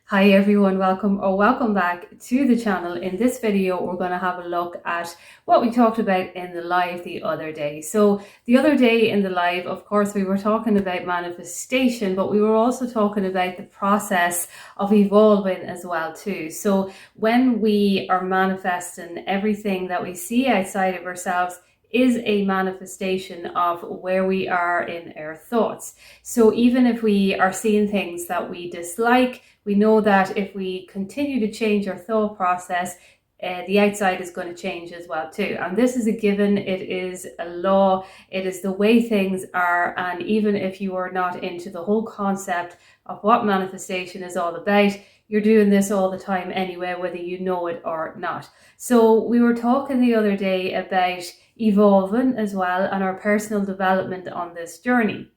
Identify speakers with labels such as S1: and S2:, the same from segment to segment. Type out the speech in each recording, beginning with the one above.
S1: Hi everyone, welcome back to the channel. In this video, we're going to have a look at what we talked about in the live the other day. So the other day in the live, of course, we were talking about manifestation, but we were also talking about the process of evolving as well too. So when we are manifesting, everything that we see outside of ourselves is a manifestation of where we are in our thoughts. So even if we are seeing things that we dislike, we know that if we continue to change our thought process, the outside is going to change as well too. And this is a given, it is a law, it is the way things are. And even if you are not into the whole concept of what manifestation is all about, you're doing this all the time anyway, whether you know it or not. So we were talking the other day about evolving as well and our personal development on this journey.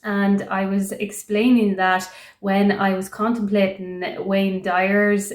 S1: And I was explaining that when I was contemplating Wayne Dyer's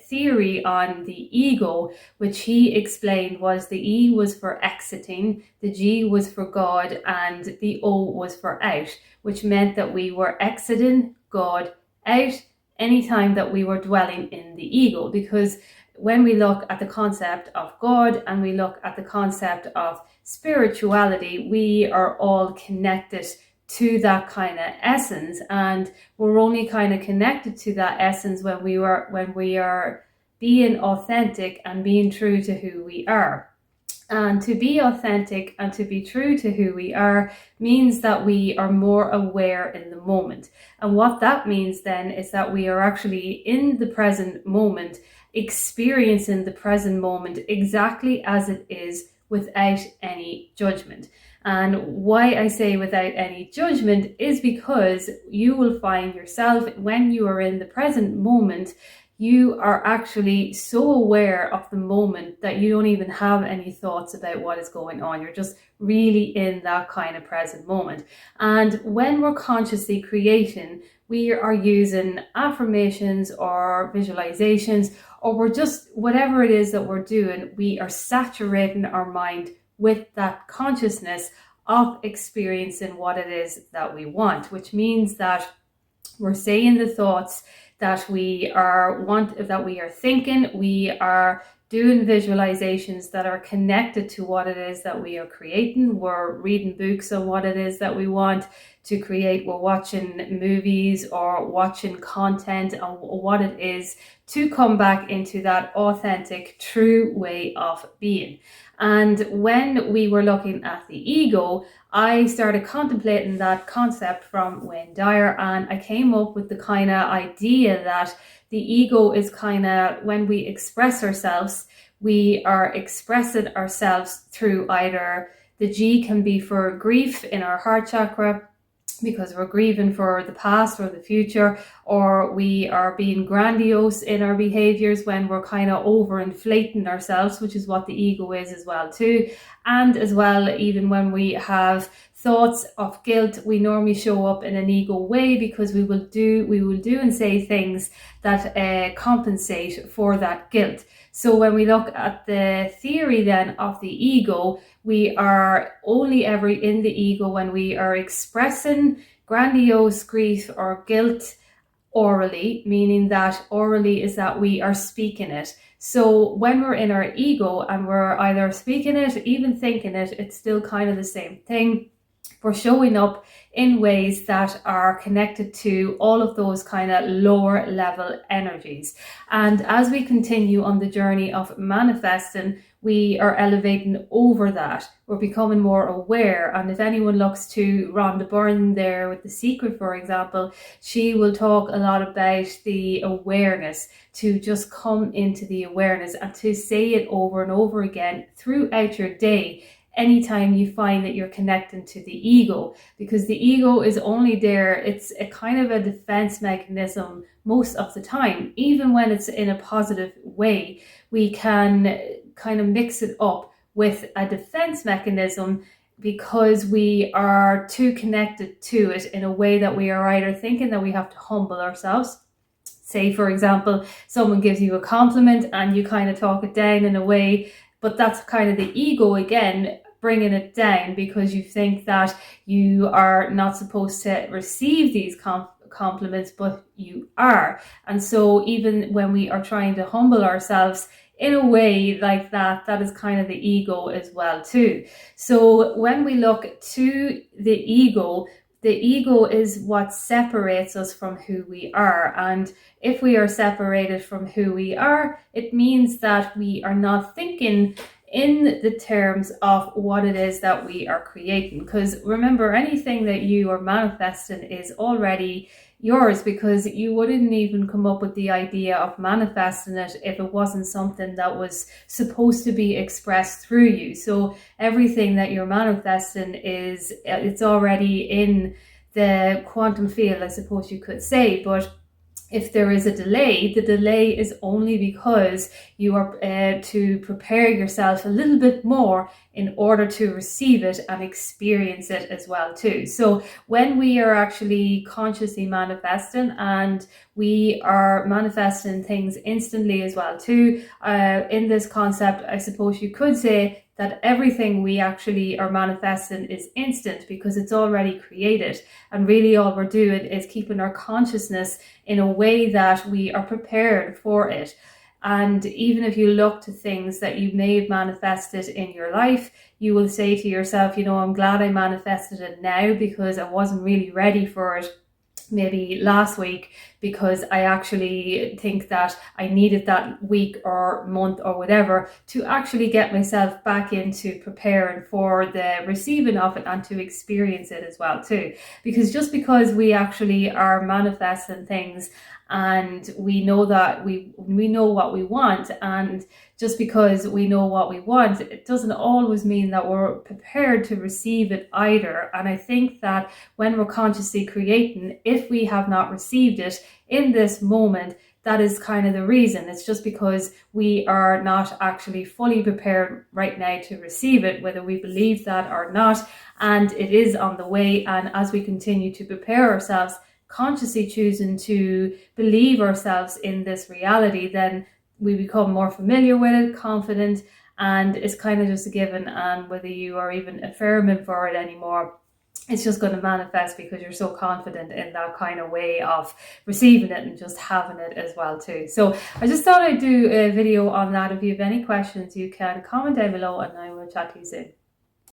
S1: theory on the ego, which he explained was the E was for exiting, the G was for God, and the O was for out, which meant that we were exiting God out anytime that we were dwelling in the ego. Because when we look at the concept of God and we look at the concept of spirituality, we are all connected to that kind of essence, and we're only kind of connected to that essence when we are being authentic and being true to who we are. And to be authentic and to be true to who we are means that we are more aware in the moment. And what that means then is that we are actually in the present moment, experiencing the present moment exactly as it is without any judgment. And why I say without any judgment is because you will find yourself, when you are in the present moment, you are actually so aware of the moment that you don't even have any thoughts about what is going on. You're just really in that kind of present moment. And when we're consciously creating, we are using affirmations or visualizations, or we're just, whatever it is that we're doing, we are saturating our mind with that consciousness of experiencing what it is that we want, which means that we're saying the thoughts that we are thinking, we are doing visualizations that are connected to what it is that we are creating. We're reading books on what it is that we want to create. We're watching movies or watching content on what it is to come back into that authentic, true way of being. And when we were looking at the ego, I started contemplating that concept from Wayne Dyer, and I came up with the kind of idea that the ego is kind of, when we express ourselves, we are expressing ourselves through either the G can be for grief in our heart chakra, because we're grieving for the past or the future, or we are being grandiose in our behaviors when we're kind of overinflating ourselves, which is what the ego is as well too. And as well, even when we have thoughts of guilt, we normally show up in an ego way, because we will do and say things that compensate for that guilt. So when we look at the theory then of the ego, we are only ever in the ego when we are expressing grandiose grief or guilt orally, meaning that orally is that we are speaking it. So when we're in our ego and we're either speaking it, even thinking it, it's still kind of the same thing. We're showing up in ways that are connected to all of those kind of lower level energies. And as we continue on the journey of manifesting, we are elevating over that. We're becoming more aware. And if anyone looks to Rhonda Byrne there with The Secret, for example, she will talk a lot about the awareness, to just come into the awareness and to say it over and over again throughout your day, anytime you find that you're connecting to the ego, because the ego is only there, it's a kind of a defense mechanism most of the time. Even when it's in a positive way, we can kind of mix it up with a defense mechanism, because we are too connected to it in a way that we are either thinking that we have to humble ourselves. Say, for example, someone gives you a compliment and you kind of talk it down in a way, but that's kind of the ego again, bringing it down, because you think that you are not supposed to receive these compliments, but you are. And so even when we are trying to humble ourselves in a way like that, that is kind of the ego as well too. So when we look to the ego is what separates us from who we are. And if we are separated from who we are, it means that we are not thinking in the terms of what it is that we are creating. Because remember, anything that you are manifesting is already yours, because you wouldn't even come up with the idea of manifesting it if it wasn't something that was supposed to be expressed through you. So everything that you're manifesting it's already in the quantum field, I suppose you could say. But if there is a delay, the delay is only because you are to prepare yourself a little bit more in order to receive it and experience it as well too. So when we are actually consciously manifesting, and we are manifesting things instantly as well too, in this concept, I suppose you could say that everything we actually are manifesting is instant because it's already created. And really all we're doing is keeping our consciousness in a way that we are prepared for it. And even if you look to things that you may have manifested in your life, you will say to yourself, I'm glad I manifested it now, because I wasn't really ready for it maybe last week, because I actually think that I needed that week or month or whatever to actually get myself back into preparing for the receiving of it and to experience it as well too. Because just because we actually are manifesting things and we know that we know what we want, and just because we know what we want, it doesn't always mean that we're prepared to receive it either. And I think that when we're consciously creating, if we have not received it in this moment, that is kind of the reason. It's just because we are not actually fully prepared right now to receive it, whether we believe that or not. And it is on the way. And as we continue to prepare ourselves, consciously choosing to believe ourselves in this reality, then we become more familiar with it, confident, and it's kind of just a given. And whether you are even affirming for it anymore, it's just going to manifest because you're so confident in that kind of way of receiving it and just having it as well too. So I just thought I'd do a video on that. If you have any questions, you can comment down below and I will chat to you soon.